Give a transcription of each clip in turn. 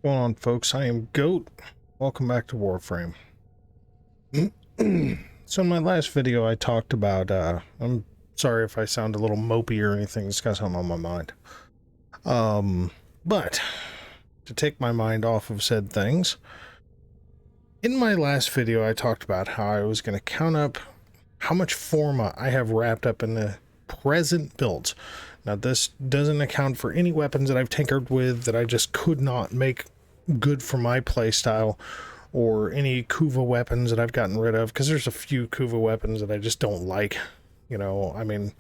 Going on, folks? I am Goat. Welcome back to Warframe. So in my last video I talked about I'm sorry if I sound a little mopey or anything, it's got something on my mind. But to take my mind off of said things, in my last video I talked about how I was going to count up how much forma I have wrapped up in the present builds. Now this doesn't account for any weapons that I've tinkered with that I just could not make good for my playstyle, or any Kuva weapons that I've gotten rid of, because there's a few Kuva weapons that I just don't like. You know, I mean,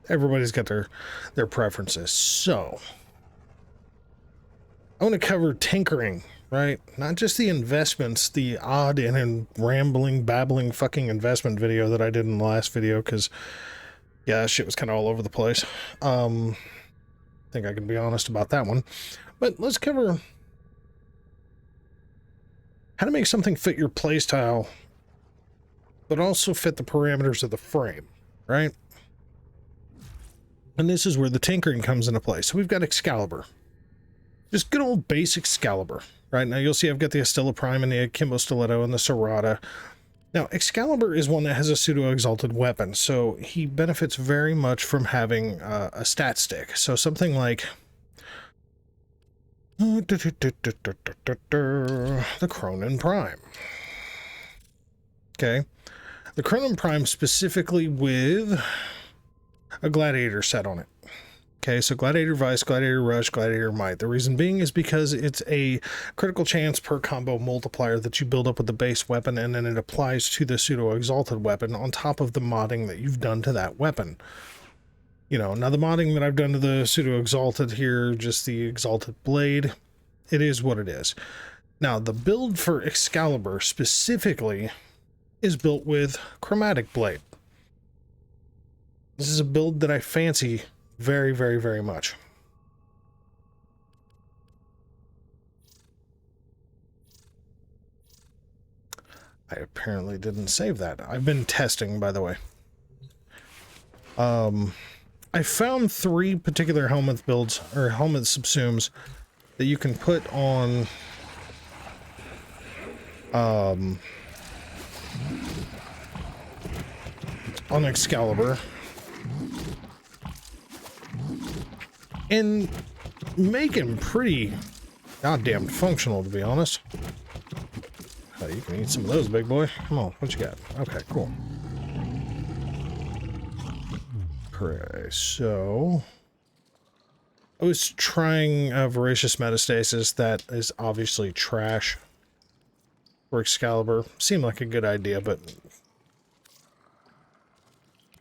everybody's got their preferences. So I want to cover tinkering, right? Not just the investments, the odd and rambling, babbling fucking investment video that I did in the last video, because yeah, shit was kind of all over the place. I think I can be honest about that one. But let's cover how to make something fit your playstyle, but also fit the parameters of the frame, right? And this is where the tinkering comes into play. So we've got Excalibur. Just good old basic Excalibur. Right now you'll see I've got the Astilla Prime and the Akimbo Stiletto and the Serrata. Now Excalibur is one that has a pseudo-exalted weapon, so he benefits very much from having a stat stick. So something like the Cronin Prime. Okay, the Cronin Prime specifically with a Gladiator set on it. Okay, so Gladiator Vice, Gladiator Rush, Gladiator Might. The reason being is because it's a critical chance per combo multiplier that you build up with the base weapon, and then it applies to the pseudo-exalted weapon on top of the modding that you've done to that weapon. You know, now the modding that I've done to the pseudo-exalted here, just the exalted blade, it is what it is. Now, the build for Excalibur specifically is built with Chromatic Blade. This is a build that I fancy very, very, very much. I apparently didn't save that. I've been testing, by the way. I found 3 particular helmet builds, or helmet subsumes, that you can put on Excalibur and make him pretty goddamn functional, to be honest. Oh, you can eat some of those, big boy. Come on, what you got? Okay, cool. Okay, so I was trying Voracious Metastasis. That is obviously trash for Excalibur. Seemed like a good idea, but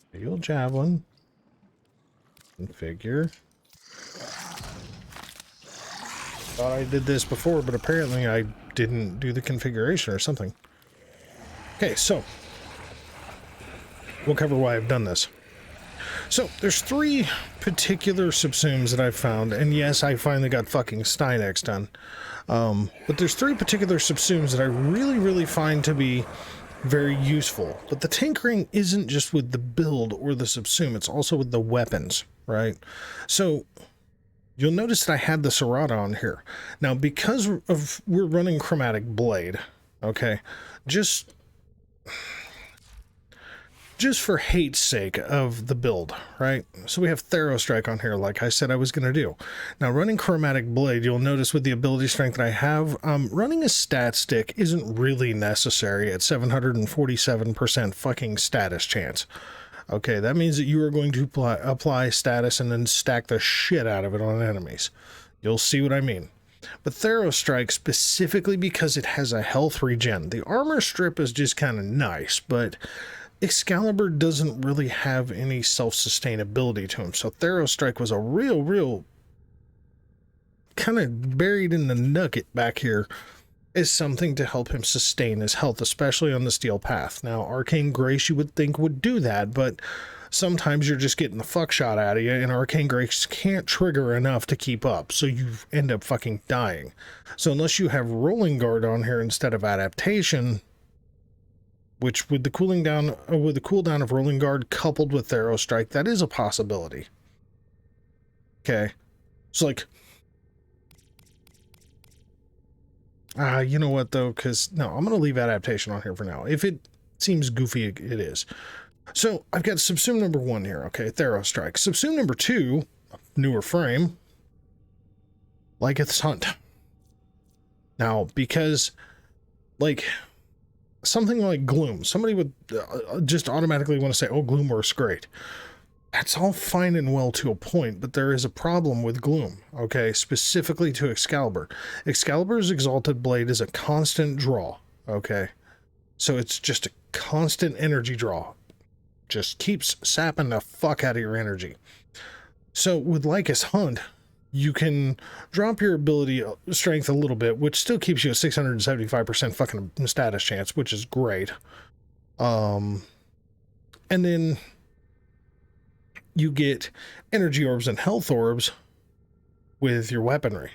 Steel Javelin. Configure. Thought I did this before, but apparently I didn't do the configuration or something. Okay, so we'll cover why I've done this. So there's 3 particular subsumes that I've found, and yes, I finally got fucking Stynex done. But there's 3 particular subsumes that I really, really find to be very useful. But the tinkering isn't just with the build or the subsume, it's also with the weapons, right? So you'll notice that I had the Serrata on here. Now, because of we're running Chromatic Blade, okay, just for hate's sake of the build, right? So we have Therostrike on here, like I said I was going to do. Now, running Chromatic Blade, you'll notice with the ability strength that I have, running a stat stick isn't really necessary at 747% fucking status chance. Okay, that means that you are going to apply status and then stack the shit out of it on enemies. You'll see what I mean. But Therostrike, specifically because it has a health regen. The armor strip is just kind of nice, but Excalibur doesn't really have any self-sustainability to him. So Therostrike was a real kind of buried in the nugget back here is something to help him sustain his health, especially on the steel path. Now, Arcane Grace you would think would do that, but sometimes you're just getting the fuck shot out of you, and Arcane Grace can't trigger enough to keep up, so you end up fucking dying. So unless you have Rolling Guard on here instead of Adaptation, which with the cooldown of Rolling Guard coupled with Therostrike, that is a possibility. Okay, so like You know what, though? Because, no, I'm going to leave adaptation on here for now. If it seems goofy, it is. So, I've got subsume number 1 here, okay? Thero Strike. Subsume number 2, newer frame, Lyceth's Hunt. Now, because, like, something like Gloom, somebody would just automatically want to say, oh, Gloom works great. That's all fine and well to a point, but there is a problem with Gloom, okay? Specifically to Excalibur. Excalibur's Exalted Blade is a constant draw, okay? So it's just a constant energy draw. Just keeps sapping the fuck out of your energy. So with Lyceth's Hunt, you can drop your ability strength a little bit, which still keeps you at 675% fucking status chance, which is great. And then you get energy orbs and health orbs with your weaponry.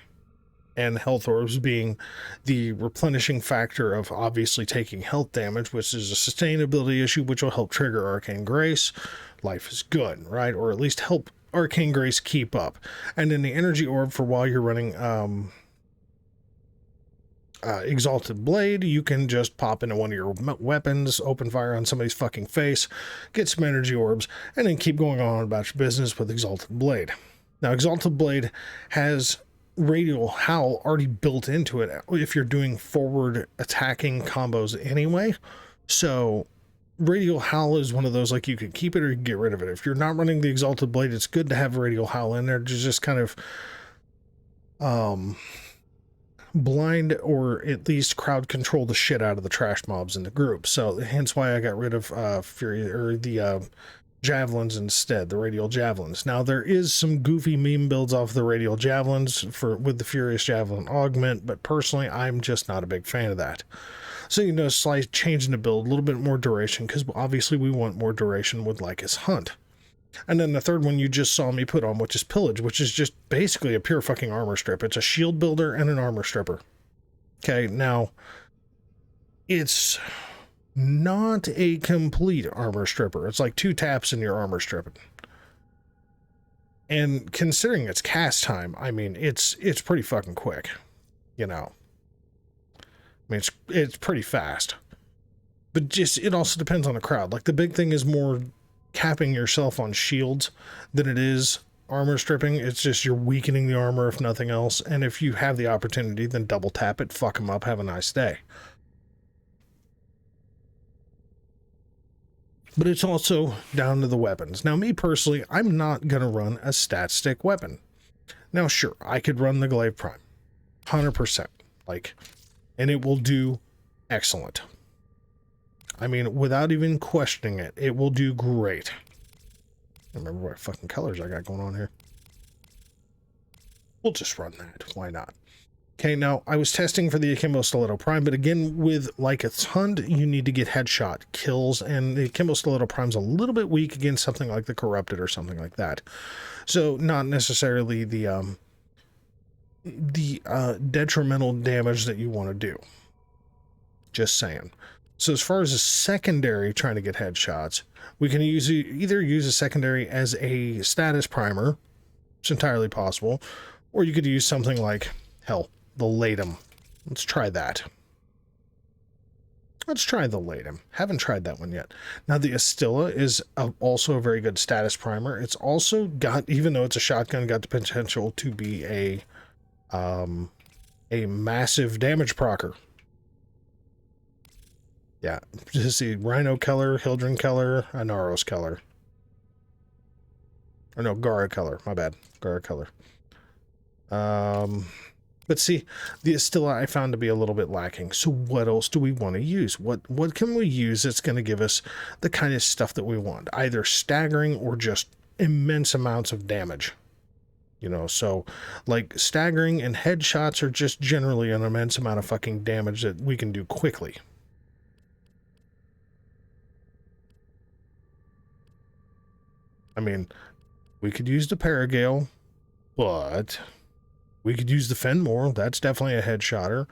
And health orbs being the replenishing factor of obviously taking health damage, which is a sustainability issue, which will help trigger Arcane Grace. Life is good, right? Or at least help Arcane Grace keep up. And then the energy orb for while you're running Exalted Blade, you can just pop into one of your weapons, open fire on somebody's fucking face, get some energy orbs, and then keep going on about your business with Exalted Blade. Now, Exalted Blade has Radial Howl already built into it if you're doing forward attacking combos anyway. So Radial Howl is one of those, like, you can keep it or you can get rid of it. If you're not running the Exalted Blade, it's good to have Radial Howl in there to just kind of blind or at least crowd control the shit out of the trash mobs in the group. So hence why I got rid of Fury, or the javelins instead, the radial javelins. Now there is some goofy meme builds off the radial javelins with the Furious Javelin augment, but personally I'm just not a big fan of that. So you know, slight change in the build, a little bit more duration, because obviously we want more duration with Lyceth's Hunt. And then the third one you just saw me put on, which is Pillage, which is just basically a pure fucking armor strip. It's a shield builder and an armor stripper. Okay, now it's not a complete armor stripper. It's like 2 taps and you're armor stripping. And considering its cast time, I mean, it's pretty fucking quick, you know. I mean, it's pretty fast. But just, it also depends on the crowd. Like, the big thing is more capping yourself on shields than it is armor stripping. It's just you're weakening the armor if nothing else, and if you have the opportunity, then double tap it, fuck them up, have a nice day. But it's also down to the weapons. Now, me personally, I'm not gonna run a stat stick weapon. Now, sure, I could run the Glaive Prime 100%, like, and it will do excellent. I mean, without even questioning it, it will do great. I remember what fucking colors I got going on here. We'll just run that. Why not? Okay, now, I was testing for the Akimbo Stiletto Prime, but again, with Lyceth's Hunt, you need to get headshot kills, and the Akimbo Stiletto Prime's a little bit weak against something like the Corrupted or something like that. So, not necessarily the detrimental damage that you want to do. Just saying. So as far as a secondary trying to get headshots, we can either use a secondary as a status primer. It's entirely possible. Or you could use something like, hell, the Latum. Let's try that. Let's try the Latum. Haven't tried that one yet. Now the Astilla is also a very good status primer. It's also got, even though it's a shotgun, got the potential to be a massive damage procer. Yeah, just see Rhino Keller, Hildren Keller, Anaros Keller. Or no, Gara Keller, my bad. Gara Keller. But see, the Astilla I found to be a little bit lacking. So what else do we want to use? What can we use that's going to give us the kind of stuff that we want? Either staggering or just immense amounts of damage. You know, so like staggering and headshots are just generally an immense amount of fucking damage that we can do quickly. I mean, we could use the Paragale, but we could use the Fenmore. That's definitely a headshotter.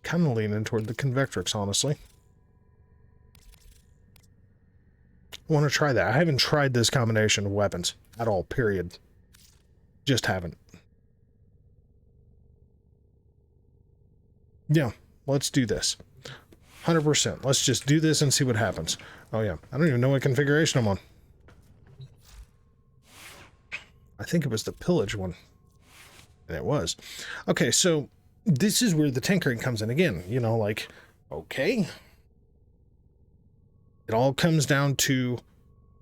Kind of leaning toward the Convectrix, honestly. I want to try that. I haven't tried this combination of weapons at all, period. Just haven't. Yeah, let's do this. 100%. Let's just do this and see what happens. Oh yeah, I don't even know what configuration I'm on. I think it was the pillage one. And it was. Okay, so this is where the tinkering comes in again. You know, like, okay. It all comes down to,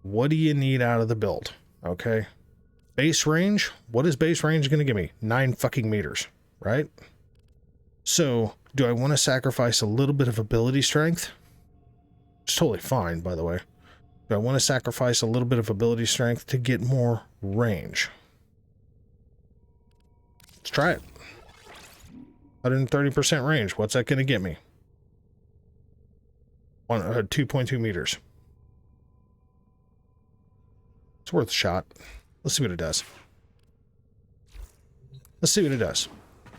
what do you need out of the build? Okay. Base range. What is base range going to give me? 9 fucking meters, right? So, do I want to sacrifice a little bit of ability strength? It's totally fine, by the way. Do I want to sacrifice a little bit of ability strength to get more range? Let's try it. 130% range. What's that going to get me? 2.2 meters. It's worth a shot. Let's see what it does. Let's see what it does.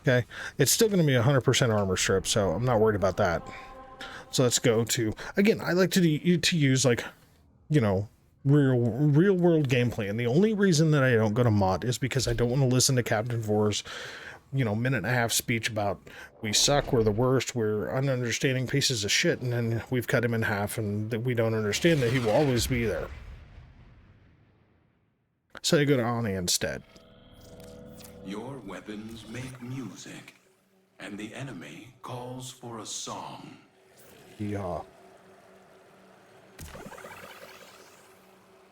Okay. It's still going to be 100% armor strip, so I'm not worried about that. So let's go to, again, I like to use, like, you know, real world gameplay. And the only reason that I don't go to Mott is because I don't want to listen to Captain Vor's, you know, minute-and-a-half speech about we suck, we're the worst, we're ununderstanding pieces of shit, and then we've cut him in half, and that we don't understand that he will always be there. So I go to Ani instead. Your weapons make music, and the enemy calls for a song. Yeah.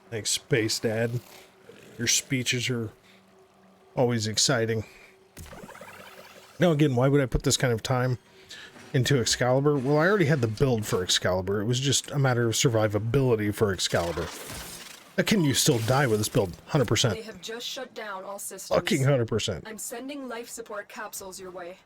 Thanks, Space Dad. Your speeches are always exciting. Now again, why would I put this kind of time into Excalibur? Well, I already had the build for Excalibur. It was just a matter of survivability for Excalibur. Can you still die with this build? 100%. They have just shut down all systems. Fucking 100%. I'm sending life support capsules your way.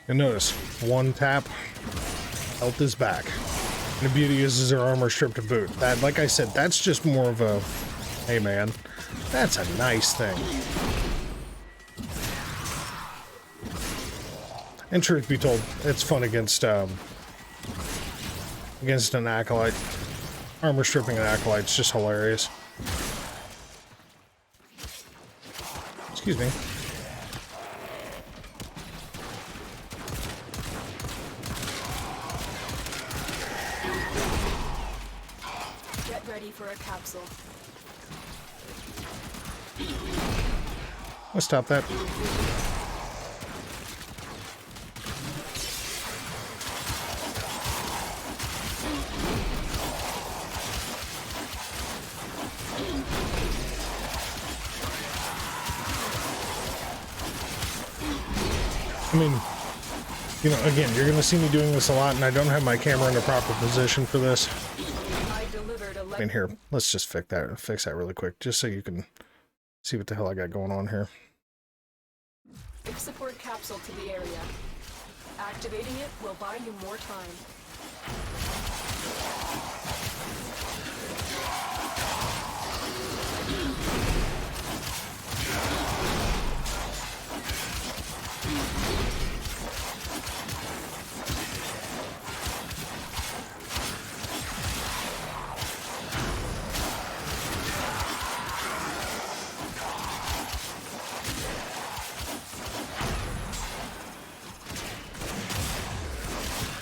And notice, one tap, health is back. And the beauty is her armor strip to boot. That, like I said, that's just more of a, hey man, that's a nice thing. And truth be told, it's fun against an acolyte. Armor stripping an acolyte's just hilarious. Excuse me. Ready for a capsule. Let's stop that. I mean, you know, again, you're going to see me doing this a lot, and I don't have my camera in the proper position for this. I mean, here, let's just fix that really quick, just so you can see what the hell I got going on here. Support capsule to the area. Activating it will buy you more time.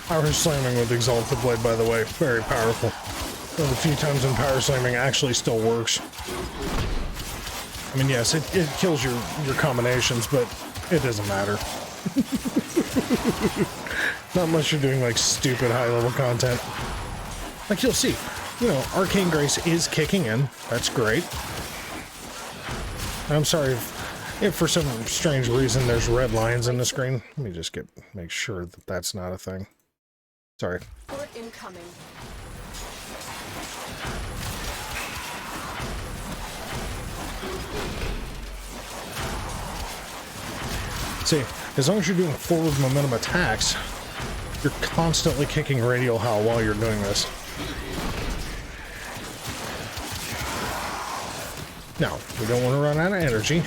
Power slamming with Exalted Blade, by the way, very powerful. One of the few times when power slamming actually still works. I mean, yes, it kills your combinations, but it doesn't matter. Not unless you're doing like stupid high-level content. Like you'll see, you know, Arcane Grace is kicking in. That's great. I'm sorry if for some strange reason there's red lines in the screen. Let me just make sure that that's not a thing. Sorry. Port incoming. See, as long as you're doing forward momentum attacks, You're constantly kicking radial hull while you're doing this. Now, we don't want to run out of energy.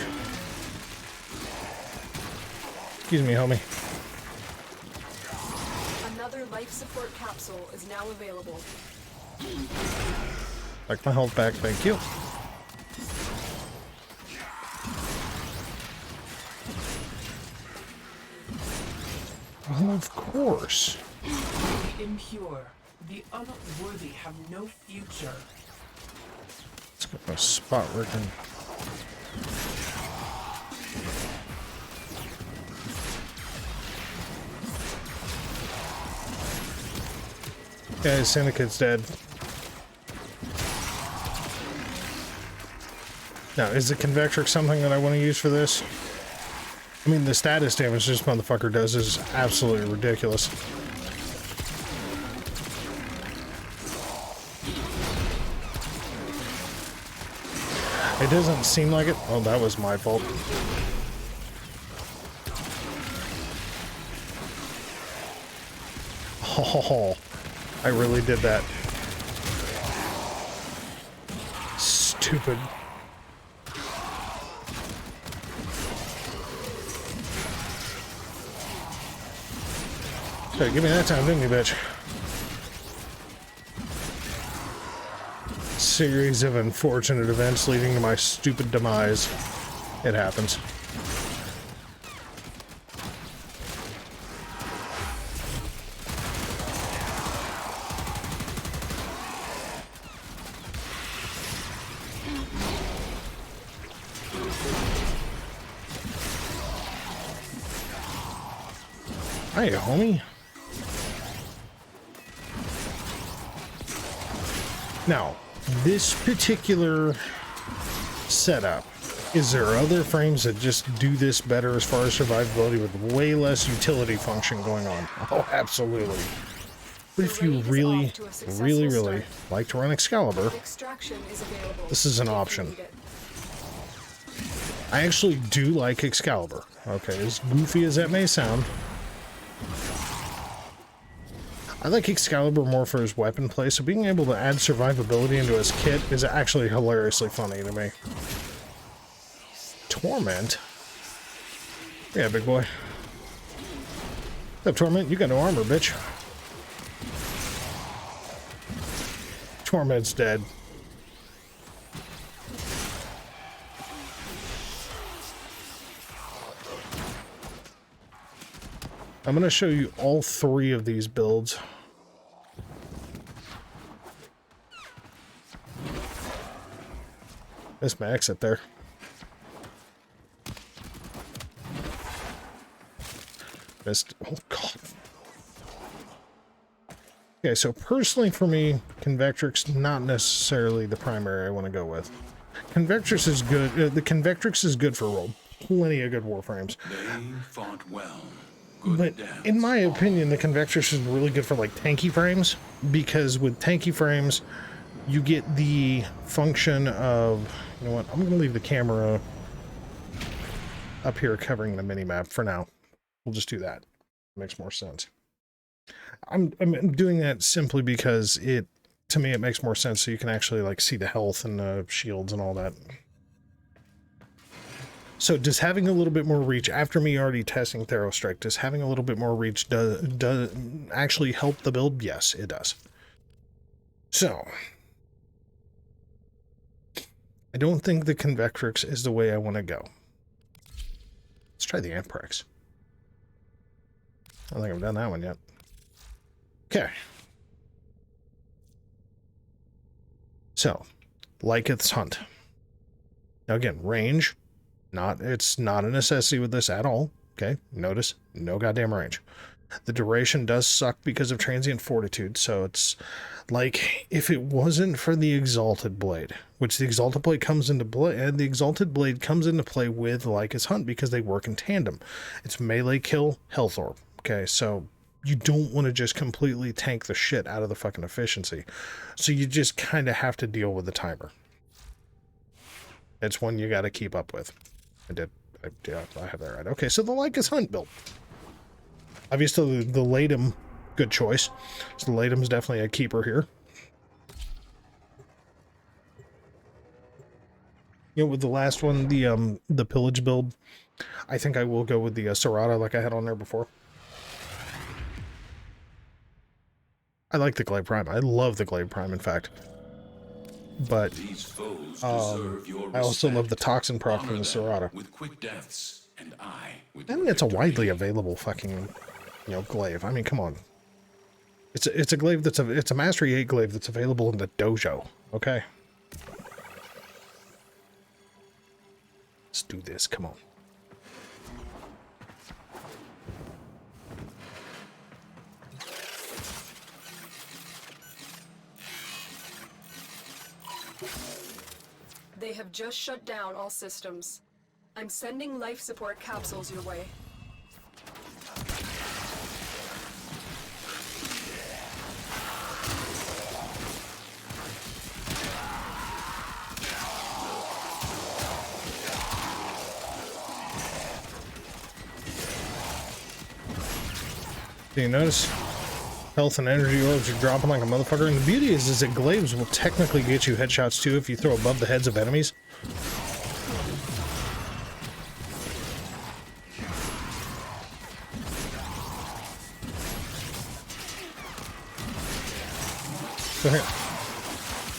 Excuse me, homie. Another life support capsule is now available. Like my health back, thank you. Oh, of course. The impure, the unworthy have no future. Let's get a spot where we can... Guys, Syndicate's dead. Now, is the Convectrix something that I want to use for this? I mean, the status damage this motherfucker does is absolutely ridiculous. It doesn't seem like it. Oh, that was my fault. Oh, I really did that. Stupid. Okay, give me that time, didn't you, bitch? Series of unfortunate events leading to my stupid demise. It happens. Hey, homie. Now, this particular setup, is there other frames that just do this better as far as survivability with way less utility function going on? Oh, absolutely. But if you really, really like to run Excalibur, this is an option. I actually do like Excalibur. Okay, as goofy as that may sound. I like Excalibur more for his weapon play, so being able to add survivability into his kit is actually hilariously funny to me. Torment? Yeah, big boy. What's up, Torment? You got no armor, bitch. Torment's dead. I'm going to show you all three of these builds. Missed my exit there. Missed. Oh, God. Okay, so personally for me, Convectrix not necessarily the primary I want to go with. Convectrix is good. The Convectrix is good for plenty of good Warframes. They fought well. But in my opinion, the Convectrix is really good for like tanky frames, because with tanky frames, you get the function of, you know what, I'm going to leave the camera up here covering the minimap for now. We'll just do that. Makes more sense. I'm doing that simply because to me, it makes more sense so you can actually like see the health and the shields and all that. So does having a little bit more reach, after me already testing TheSallaD, does having a little bit more reach does actually help the build? Yes, it does. So, I don't think the Convectrix is the way I want to go. Let's try the Amprex. I don't think I've done that one yet. Okay. So, Lyceth's Hunt. Now again, range. It's not a necessity with this at all. Okay, notice, no goddamn range. The duration does suck because of transient fortitude, so it's like if it wasn't for the Exalted Blade, which the Exalted Blade comes into play, and the Exalted Blade comes into play with Lyceth's Hunt because they work in tandem. It's melee kill, health orb. Okay, so you don't want to just completely tank the shit out of the fucking efficiency. So you just kind of have to deal with the timer. It's one you got to keep up with. I have that right. Okay, so the Lyceth's Hunt build. Obviously, the Latum good choice. So the Latum's definitely a keeper here. You know, with the last one, the pillage build, I think I will go with the Serrata like I had on there before. I like the Glaive Prime. I love the Glaive Prime, in fact. But These foes deserve your I also love the respect. Toxin proc from Honor the them Serrata. with quick deaths, and I with I your think it's a victory. widely available fucking, you know, glaive. I mean, come on. It's a glaive it's a Mastery 8 glaive that's available in the dojo. Okay. Let's do this. Come on. They have just shut down all systems. I'm sending life support capsules your way. Do you notice? Health and energy orbs are dropping like a motherfucker. And the beauty is that glaives will technically get you headshots too if you throw above the heads of enemies. So here,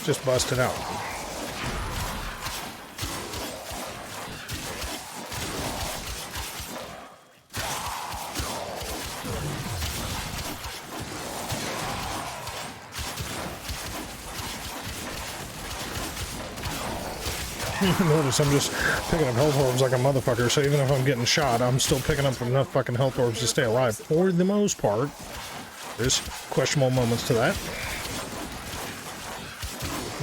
just bust it out. Notice I'm just picking up health orbs like a motherfucker, so even if I'm getting shot, I'm still picking up enough fucking health orbs to stay alive. For the most part. There's questionable moments to that.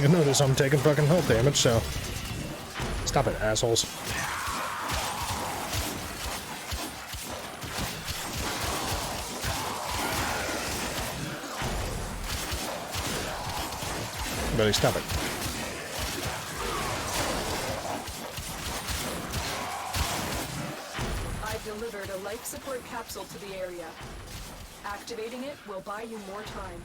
You notice I'm taking fucking health damage, so... Stop it, assholes. Buddy, stop it. Delivered a life support capsule to the area. Activating it will buy you more time.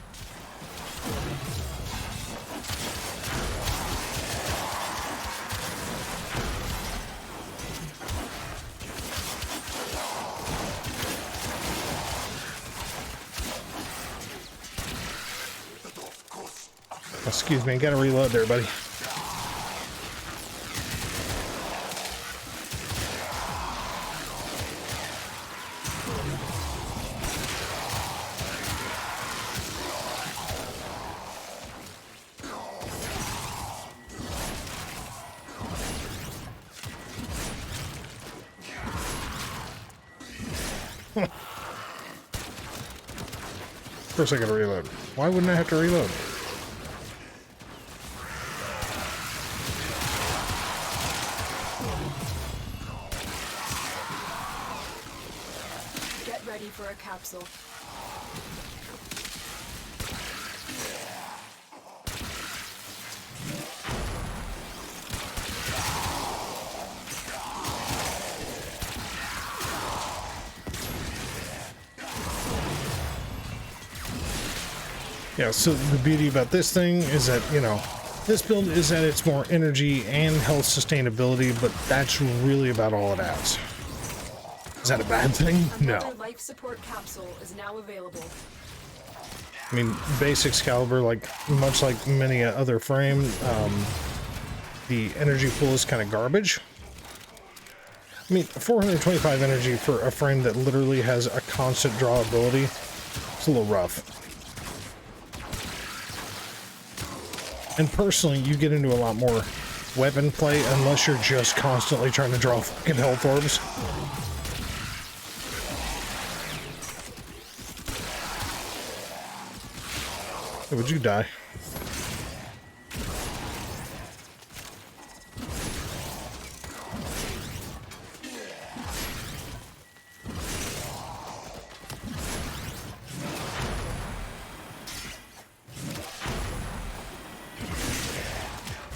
Excuse me, gotta reload there, buddy. Of course I gotta reload. Why wouldn't I have to reload? Get ready for a capsule. Yeah, so the beauty about this thing is that, you know, this build is that it's more energy and health sustainability, but that's really about all it adds. Is that a bad thing? No. Another life support capsule is now available. I mean, base Excalibur, like, much like many other frame, the energy pool is kind of garbage. I mean, 425 energy for a frame that literally has a constant draw ability, it's a little rough. And personally, you get into a lot more weapon play unless you're just constantly trying to draw fucking health orbs. Hey, would you die?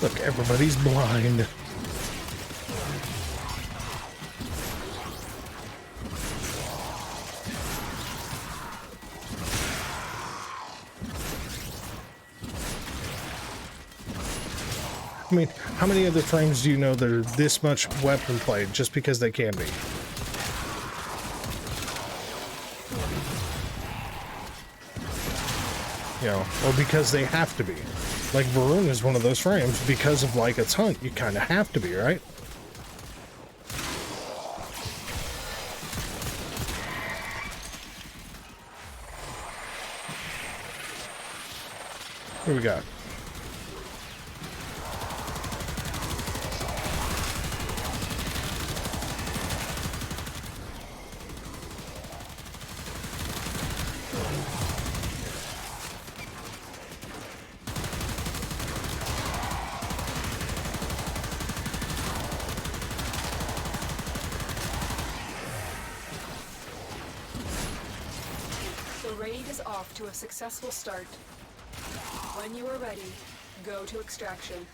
Look, everybody's blind. I mean, how many other frames do you know that are this much weapon play just because they can be? You know, or because they have to be. Like Varun is one of those frames because of like its hunt. You kind of have to be, right? What do we got? The raid is off to a successful start. When you are ready, go to extraction.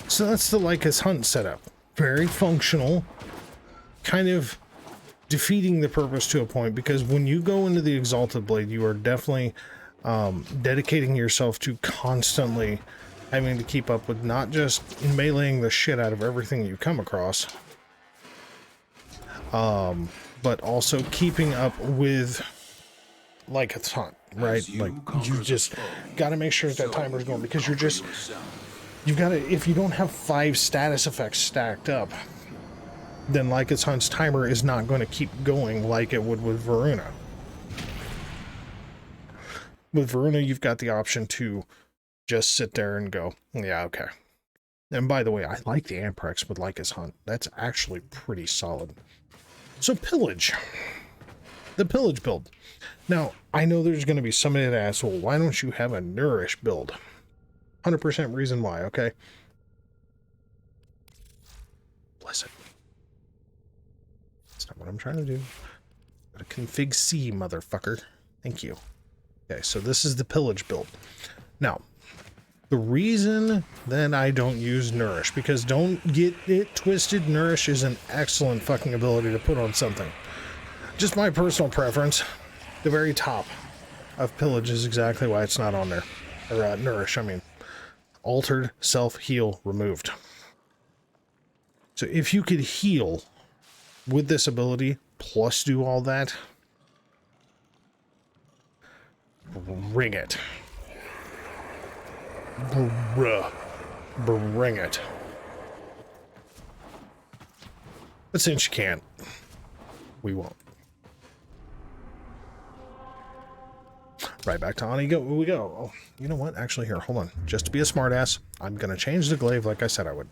So that's the Lycus hunt setup. Very functional. Kind of defeating the purpose to a point, because when you go into the Exalted Blade, you are definitely dedicating yourself to constantly having to keep up with not just meleeing the shit out of everything you come across, but also keeping up with Lycus hunt, right? Like, you just got to make sure that timer's going, because you've got to, if you don't have 5 status effects stacked up, then Lycus hunt's timer is not going to keep going like it would with Varuna. With Varuna, you've got the option to just sit there and go, yeah, okay. And by the way, I like the Amprex with Lycus hunt. That's actually pretty solid. So Pillage. The Pillage build. Now, I know there's going to be somebody that asks, well, why don't you have a Nourish build? 100% reason why, okay? Bless it. That's not what I'm trying to do. Got a config C, motherfucker. Thank you. Okay, so this is the Pillage build. Now, the reason that I don't use Nourish, because don't get it twisted, Nourish is an excellent fucking ability to put on something. Just my personal preference. The very top of Pillage is exactly why it's not on there. Or Nourish, I mean. Altered, self-heal, removed. So if you could heal with this ability, plus do all that, bring it. Bring it. But since you can't, we won't. Right back to Ani we go. Oh, you know what? Actually, here, hold on. Just to be a smartass, I'm going to change the glaive like I said I would.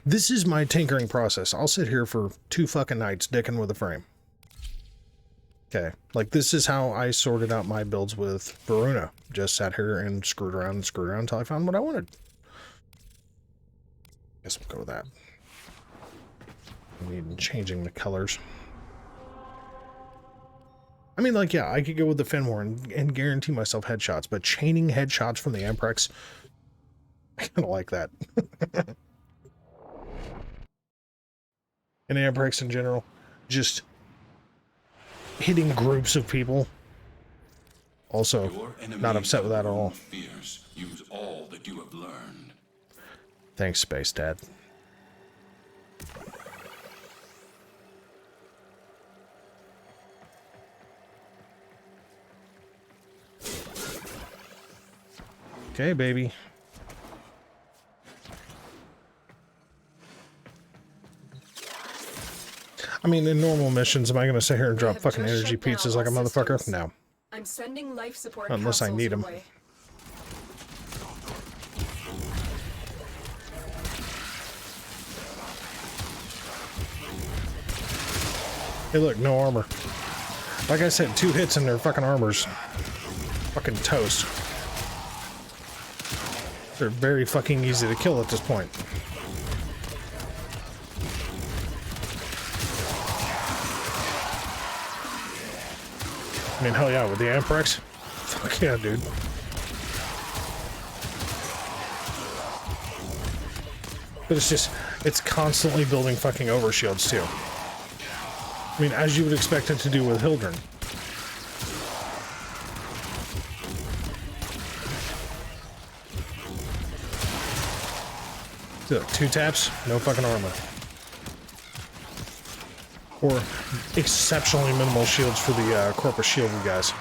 This is my tinkering process. I'll sit here for 2 fucking nights dicking with a frame. Okay. Like, this is how I sorted out my builds with Varuna. Just sat here and screwed around until I found what I wanted. Guess we'll go with that. I need changing the colors. I mean, like, yeah, I could go with the Fenwar and guarantee myself headshots, but chaining headshots from the Amprex, I kind of like that. And Amprex in general, just hitting groups of people. Also, not upset with that at all. Use all that you have learned. Thanks, Space Dad. Okay, baby. I mean, in normal missions, am I going to sit here and drop fucking energy pizzas like a motherfucker? No. I'm sending life support unless I need them. your way. Hey, look, no armor. Like I said, 2 hits and their fucking armor's fucking toast. They're very fucking easy to kill at this point. I mean, hell yeah, with the Amprex? Fuck yeah, dude. But it's just, it's constantly building fucking overshields too. I mean, as you would expect it to do with Hildren. So, 2 taps, no fucking armor. Or exceptionally minimal shields for the corpus shielded guys.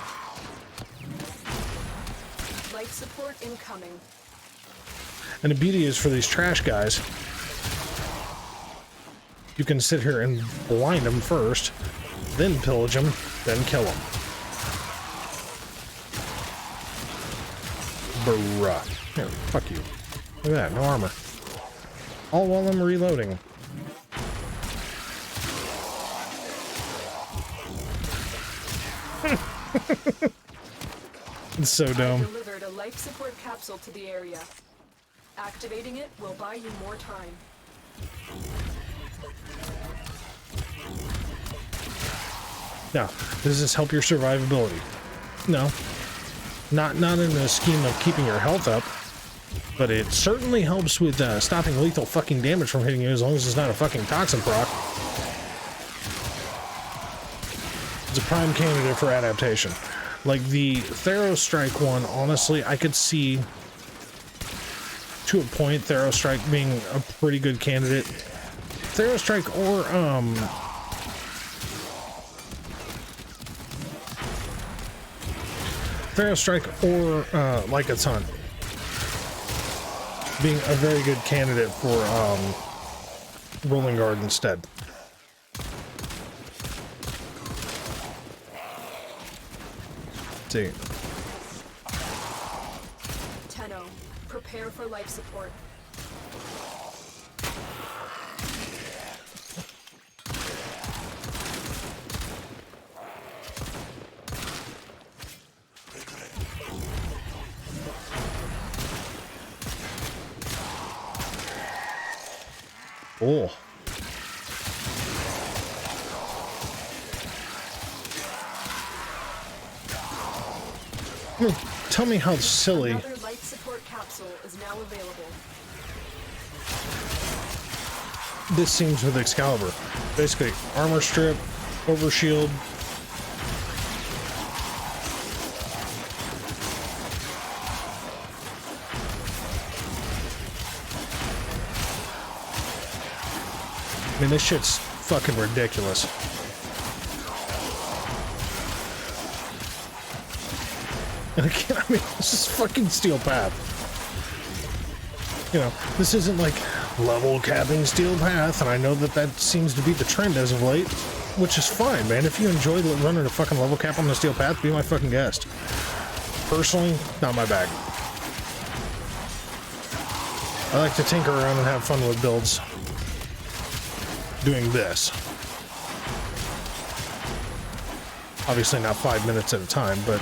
Life support incoming. And the beauty is for these trash guys, you can sit here and blind them first, then pillage them, then kill them. Bruh. Here, fuck you. Look at that, no armor. All while I'm reloading. It's so dumb. Delivered a life support capsule to the area. Activating it will buy you more time. Now, does this help your survivability? No. Not in the scheme of keeping your health up, but it certainly helps with stopping lethal fucking damage from hitting you as long as it's not a fucking toxin proc. It's a prime candidate for adaptation. Like the TheSallaD one, honestly, I could see to a point TheSallaD being a pretty good candidate. TheSallaD or TheSallaD or Like a Ton being a very good candidate for Rolling Guard instead. See. Tenno, prepare for life support. Oh. Tell me how silly. Another life support capsule is now available. This seems with Excalibur. Basically, armor strip, overshield. I mean, this shit's fucking ridiculous. I mean, this is fucking Steel Path. You know, this isn't like level capping Steel Path, and I know that that seems to be the trend as of late, which is fine, man. If you enjoy running a fucking level cap on the Steel Path, be my fucking guest. Personally, not my bag. I like to tinker around and have fun with builds. Doing this. Obviously not 5 minutes at a time, but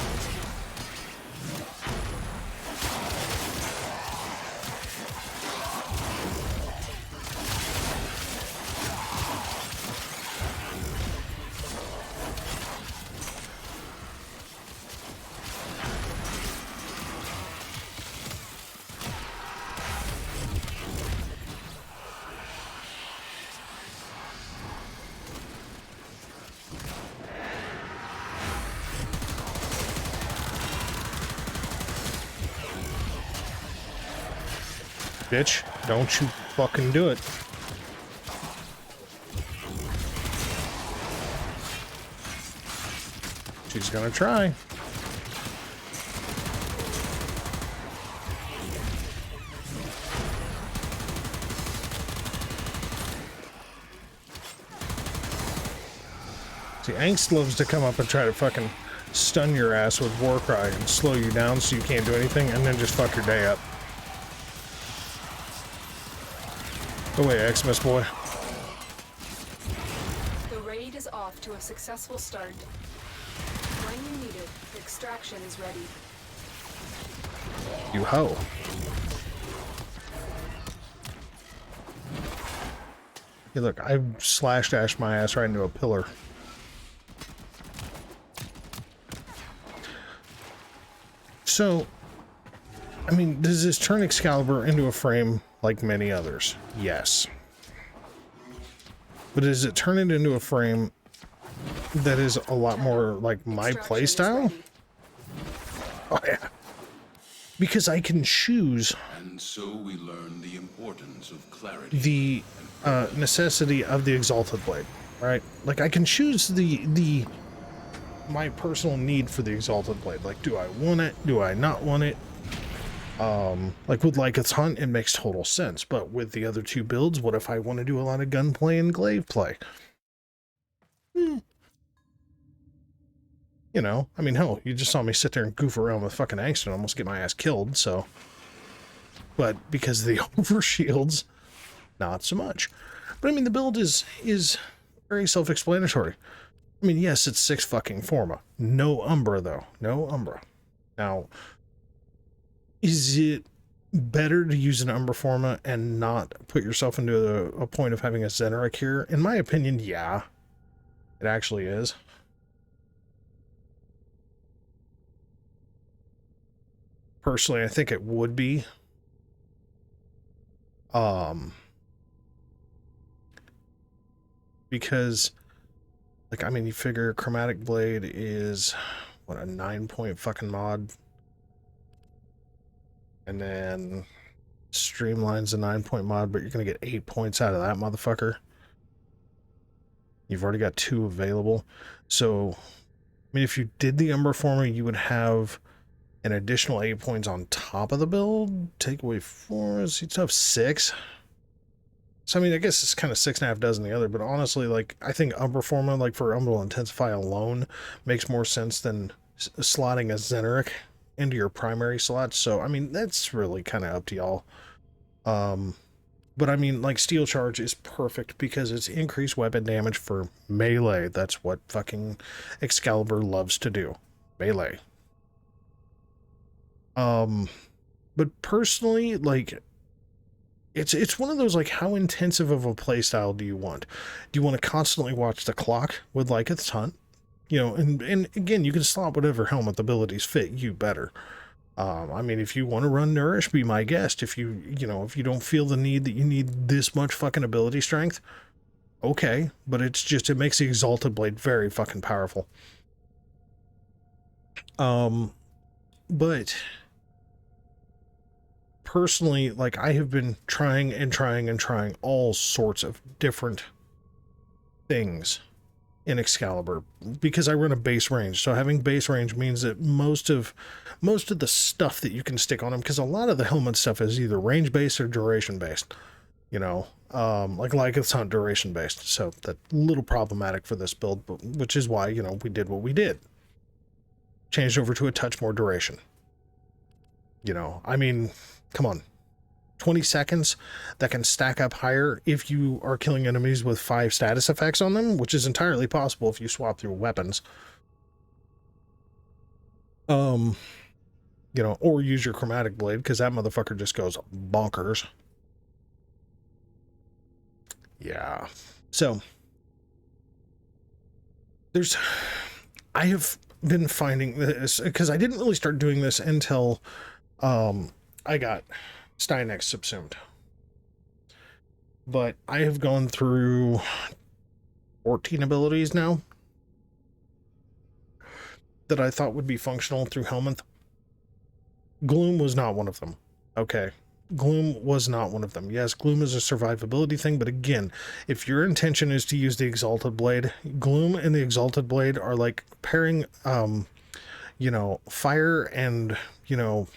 bitch, don't you fucking do it. She's gonna try. See, Angst loves to come up and try to fucking stun your ass with Warcry and slow you down so you can't do anything and then just fuck your day up. Go away, Xmas boy. The raid is off to a successful start. When you need it, extraction is ready. You hoe. Hey, look, I slash dashed my ass right into a pillar. So, I mean, does this turn Excalibur into a frame like many others? Yes. But does it turn it into a frame that is a lot more like my playstyle? Oh yeah. because I can choose And so we learn the importance of clarity. the necessity of the Exalted Blade, right? Like, I can choose my personal need for the Exalted Blade. Like, do I want it? Do I not want it? Like with Lyceth's Hunt, it makes total sense. But with the other two builds, what if I want to do a lot of gunplay and glaive play? You know, I mean, hell, you just saw me sit there and goof around with fucking angst and almost get my ass killed, so. But because of the overshields, not so much. But I mean, the build is very self-explanatory. I mean, yes, it's 6 fucking Forma. No Umbra, though. No Umbra. Now, is it better to use an Umbra Forma and not put yourself into a point of having a Zeneric here? In my opinion, yeah. It actually is. Personally, I think it would be. Because, like, I mean, you figure Chromatic Blade is, what, a 9-point fucking mod? And then Streamline's a 9-point mod, but you're going to get 8 points out of that motherfucker. You've already got 2 available. So, I mean, if you did the Umbra Forma, you would have an additional 8 points on top of the build. Take away 4, so you'd have 6. So, I mean, I guess it's kind of 6.5 dozen the other, but honestly, like, I think Umbra Forma, like, for Umbral Intensify alone, makes more sense than slotting a Zeneric into your primary slot. So, I mean, that's really kind of up to y'all. But I mean, like, Steel Charge is perfect because it's increased weapon damage for melee. That's what fucking Excalibur loves to do. Melee. But personally, like, it's one of those, like, how intensive of a playstyle do you want? Do you want to constantly watch the clock with Lyceth's Hunt? You know, and again, you can slot whatever helmet abilities fit you better. I mean, if you want to run Nourish, be my guest. If you don't feel the need that you need this much fucking ability strength, okay. But it makes the Exalted Blade very fucking powerful. But personally, like, I have been trying all sorts of different things in Excalibur because I run a base range. So having base range means that most of the stuff that you can stick on them, because a lot of the helmet stuff is either range based or duration based, you know, like it's not duration based. So that's a little problematic for this build, but, which is why, you know, we did what we did. Changed over to a touch more duration. You know, I mean, come on. 20 seconds that can stack up higher if you are killing enemies with 5 status effects on them, which is entirely possible if you swap through weapons. You know, or use your Chromatic Blade, because that motherfucker just goes bonkers. Yeah. So, I have been finding this, because I didn't really start doing this until, I got Stynex subsumed. But I have gone through 14 abilities now that I thought would be functional through Helminth. Gloom was not one of them. Okay. Gloom was not one of them. Yes, Gloom is a survivability thing, but again, if your intention is to use the Exalted Blade, Gloom and the Exalted Blade are like pairing, you know, fire and, you know,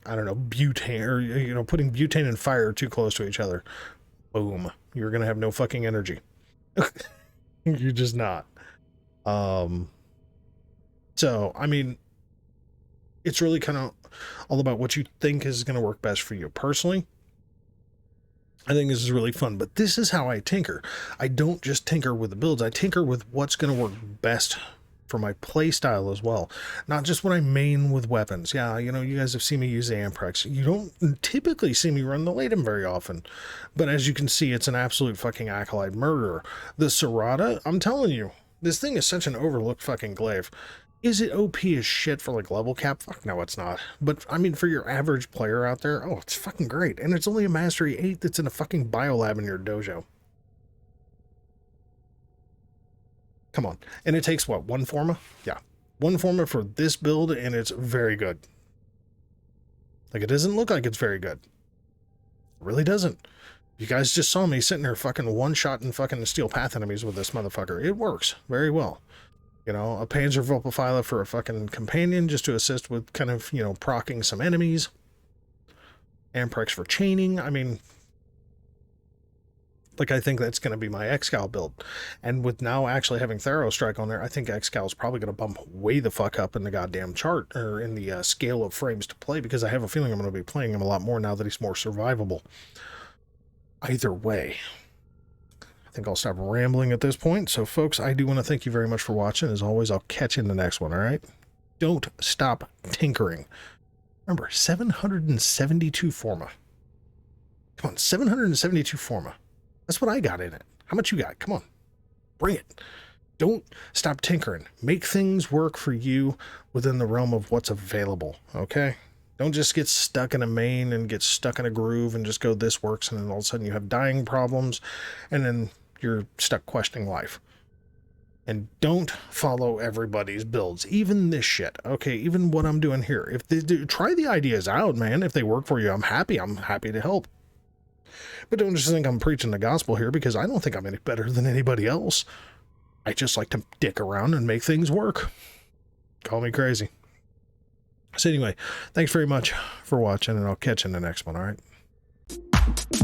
I don't know, butane, or, you know, putting butane and fire too close to each other. Boom. You're going to have no fucking energy. You're just not. So, I mean, it's really kind of all about what you think is going to work best for you. Personally, I think this is really fun, but this is how I tinker. I don't just tinker with the builds. I tinker with what's going to work best for my play style as well. Not just what I main with weapons. Yeah, you know, you guys have seen me use the Amprex. You don't typically see me run the Latum very often. But as you can see, it's an absolute fucking Acolyte murderer. The Serrata, I'm telling you, this thing is such an overlooked fucking glaive. Is it OP as shit for, like, level cap? Fuck no, it's not. But, I mean, for your average player out there, oh, it's fucking great. And it's only a Mastery 8 that's in a fucking biolab in your dojo. Come on. And it takes, what, 1 Forma? Yeah. 1 Forma for this build, and it's very good. Like, it doesn't look like it's very good. It really doesn't. You guys just saw me sitting there fucking one-shotting fucking steel path enemies with this motherfucker. It works very well. You know, a Panzer Volpifila for a fucking companion just to assist with kind of, you know, procking some enemies. Amprex for chaining. I mean, like, I think that's going to be my X-Cal build. And with now actually having Therastrike on there, I think X-Cal is probably going to bump way the fuck up in the goddamn chart, or in the scale of frames to play, because I have a feeling I'm going to be playing him a lot more now that he's more survivable. Either way, I think I'll stop rambling at this point. So, folks, I do want to thank you very much for watching. As always, I'll catch you in the next one, all right? Don't stop tinkering. Remember, 772 Forma. Come on, 772 Forma. That's what I got in it. How much you got? Come on. Bring it. Don't stop tinkering. Make things work for you within the realm of what's available, okay? Don't just get stuck in a main and get stuck in a groove and just go, this works, and then all of a sudden you have dying problems, and then you're stuck questioning life. And don't follow everybody's builds, even this shit, okay? Even what I'm doing here. If they do, try the ideas out, man. If they work for you, I'm happy to help. But don't just think I'm preaching the gospel here, because I don't think I'm any better than anybody else. I just like to dick around and make things work. Call me crazy. So anyway, thanks very much for watching, and I'll catch you in the next one, all right?